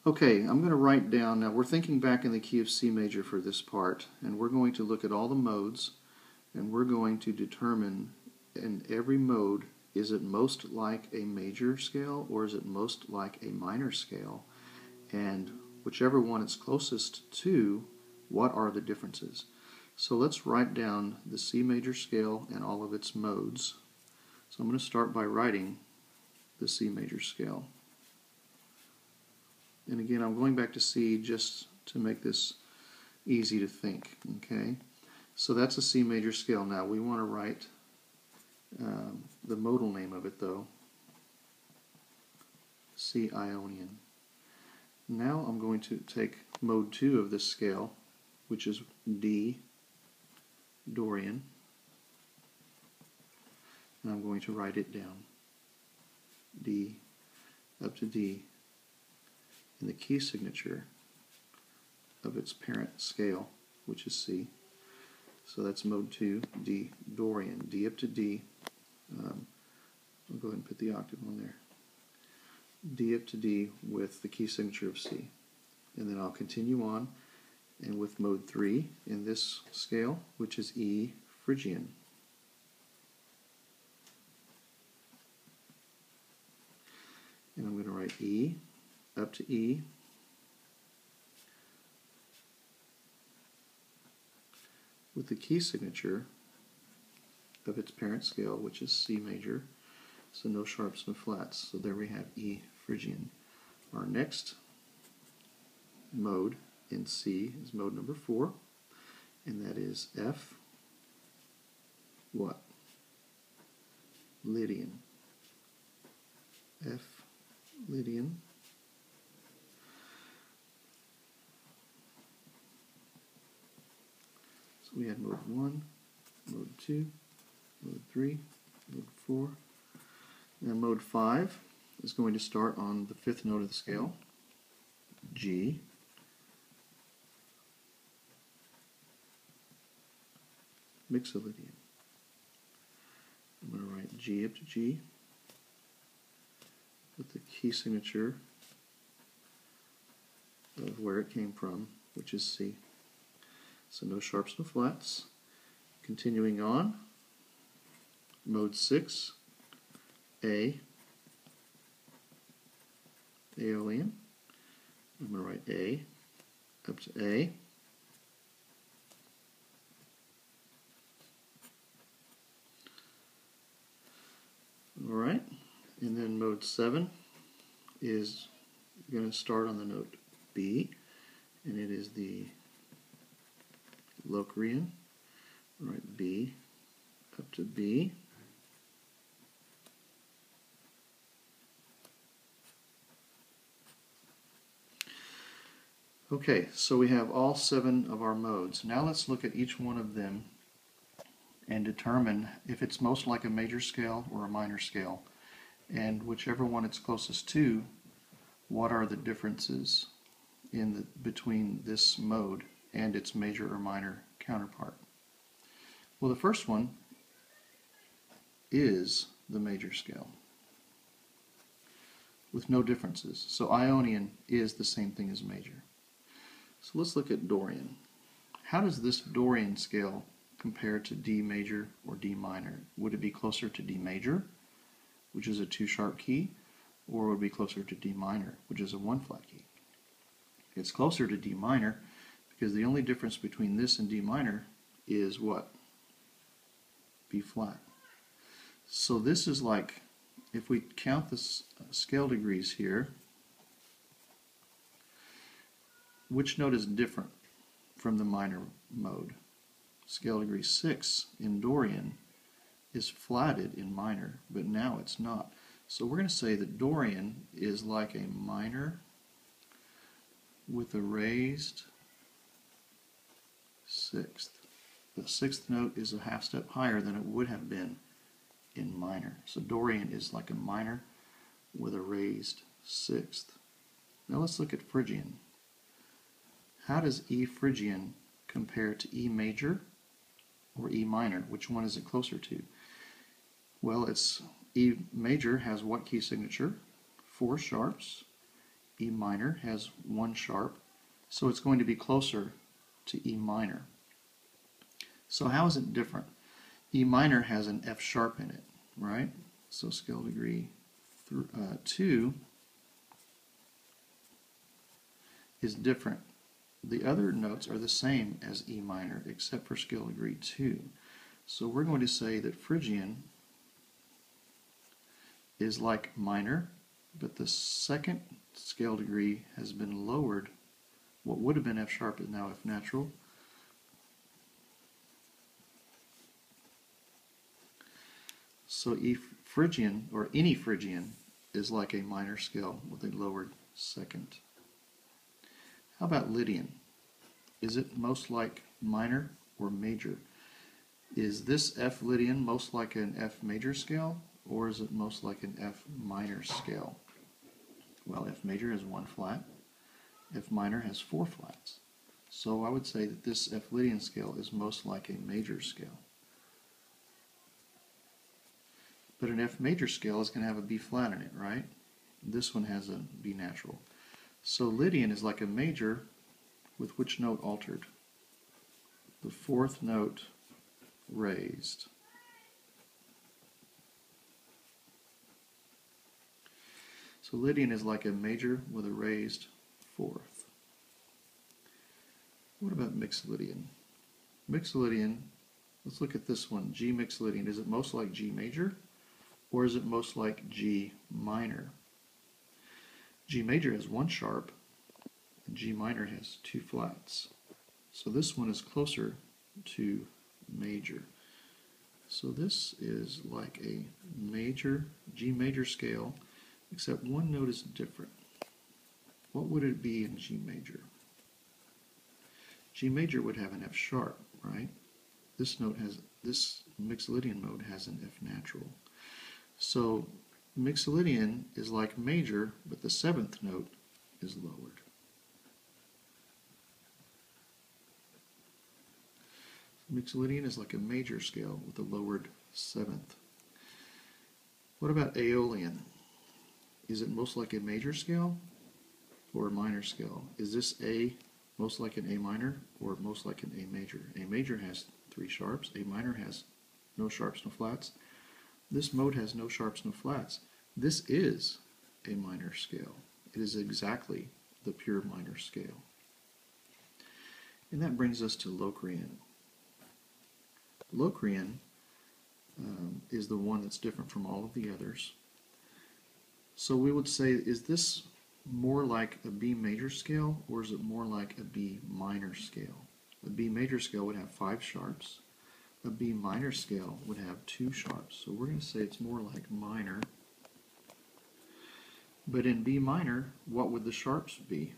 Okay, I'm going to write down, now we're thinking back in the key of C major for this part, and we're going to look at all the modes, and we're going to determine in every mode, is it most like a major scale or is it most like a minor scale? And whichever one it's closest to, what are the differences? So let's write down the C major scale and all of its modes. So I'm going to start by writing the C major scale. And again, I'm going back to C just to make this easy to think, okay? So that's a C major scale. Now we want to write the modal name of it, though, C Ionian. Now I'm going to take mode 2 of this scale, which is D Dorian, and I'm going to write it down, D up to D, in the key signature of its parent scale, which is C. So that's mode 2, D Dorian, D up to D. I'll go ahead and put the octave on there. D up to D with the key signature of C. And then I'll continue on and with mode 3 in this scale, which is E Phrygian. And I'm going to write E up to E with the key signature of its parent scale, which is C major, so no sharps, no flats. So there we have E Phrygian. Our next mode in C is mode number 4, and that is F what? Lydian. F Lydian. So we had mode 1, mode 2, mode 3, mode 4. And mode 5 is going to start on the 5th note of the scale, G. Mixolydian. I'm going to write G up to G with the key signature of where it came from, which is C. So no sharps, no flats. Continuing on, mode 6, A, Aeolian. I'm going to write A up to A. Alright, and then mode 7 is going to start on the note B, and it is the Locrian. Write B up to B. Okay, so we have all 7 of our modes. Now let's look at each one of them and determine if it's most like a major scale or a minor scale. And whichever one it's closest to, what are the differences between this mode and its major or minor counterpart? Well, the first one is the major scale with no differences. So Ionian is the same thing as major. So let's look at Dorian. How does this Dorian scale compare to D major or D minor? Would it be closer to D major, which is a 2-sharp key, or would it be closer to D minor, which is a 1-flat key? It's closer to D minor because the only difference between this and D minor is what? B flat. So this is like, if we count the scale degrees here, which note is different from the minor mode? Scale degree 6 in Dorian is flatted in minor, but now it's not. So we're going to say that Dorian is like a minor with a raised 6th. The 6th note is a half step higher than it would have been in minor. So Dorian is like a minor with a raised 6th. Now let's look at Phrygian. How does E Phrygian compare to E major or E minor? Which one is it closer to? Well, it's E major has what key signature? 4 sharps. E minor has one sharp, so it's going to be closer to E minor. So how is it different? E minor has an F sharp in it, right? So scale degree 2 is different. The other notes are the same as E minor except for scale degree 2. So we're going to say that Phrygian is like minor, but the second scale degree has been lowered. What would have been F sharp is now F natural. So E Phrygian, or any Phrygian, is like a minor scale with a lowered second. How about Lydian? Is it most like minor or major? Is this F Lydian most like an F major scale, or is it most like an F minor scale? Well, F major has one flat, F minor has 4 flats. So I would say that this F Lydian scale is most like a major scale. But an F major scale is going to have a B flat in it, right? This one has a B natural. So Lydian is like a major with which note altered? The 4th note raised. So Lydian is like a major with a raised 4th. What about mixed Lydian? Mixed Lydian, let's look at this one, G mixed Lydian. Is it most like G major, or is it most like G minor? G major has one sharp, and G minor has 2 flats. So this one is closer to major. So this is like a major, G major scale, except one note is different. What would it be in G major? G major would have an F sharp, right? This mixed Lydian mode has an F natural. So mixed Lydian is like major, but the 7th note is lowered. Mixed Lydian is like a major scale with a lowered 7th. What about Aeolian? Is it most like a major scale or a minor scale? Is this A most like an A minor or most like an A major? A major has 3 sharps. A minor has no sharps, no flats. This mode has no sharps, no flats. This is a minor scale. It is exactly the pure minor scale. And that brings us to Locrian. Locrian is the one that's different from all of the others. So we would say, is this more like a B major scale, or is it more like a B minor scale? A B major scale would have 5 sharps. A B minor scale would have 2 sharps. So we're going to say it's more like minor. But in B minor, what would the sharps be?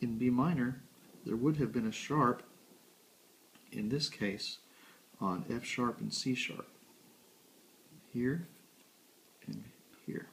In B minor, there would have been a sharp, in this case, on F sharp and C sharp. Here and here.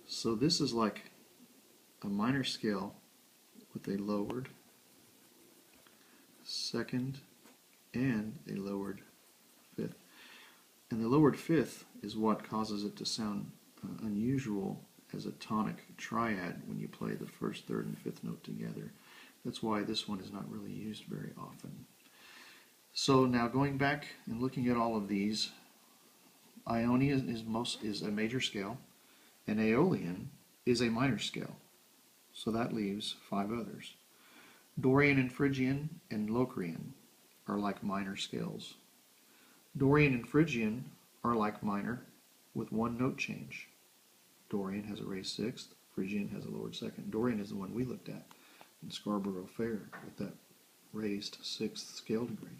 So this is like a minor scale with a lowered 2nd and a lowered 5th. And the lowered 5th is what causes it to sound unusual as a tonic triad when you play the 1st, 3rd, and 5th note together. That's why this one is not really used very often. So now going back and looking at all of these, Ionian is a major scale, and Aeolian is a minor scale. So that leaves 5 others. Dorian and Phrygian and Locrian are like minor scales. Dorian and Phrygian are like minor with 1 note change. Dorian has a raised 6th, Phrygian has a lowered 2nd. Dorian is the one we looked at in Scarborough Fair with that raised 6th scale degree.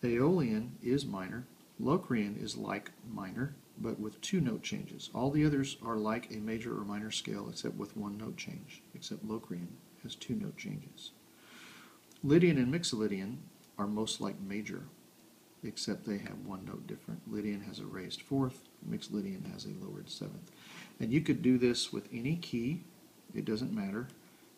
Aeolian is minor. Locrian is like minor, but with 2 note changes. All the others are like a major or minor scale except with 1 note change, except Locrian has 2 note changes. Lydian and mixed Lydian are most like major, except they have 1 note different. Lydian has a raised 4th, mixed Lydian has a lowered 7th. And you could do this with any key, it doesn't matter.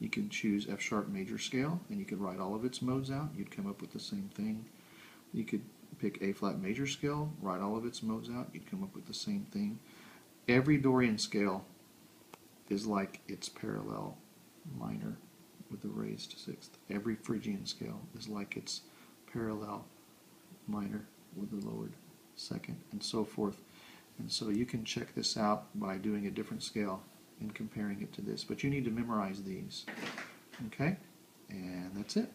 You could choose F sharp major scale, and you could write all of its modes out. You'd come up with the same thing. You could pick A flat major scale, write all of its modes out, you'd come up with the same thing. Every Dorian scale is like its parallel minor with the raised sixth. Every Phrygian scale is like its parallel minor with the lowered second, and so forth. And so you can check this out by doing a different scale and comparing it to this. But you need to memorize these. Okay? And that's it.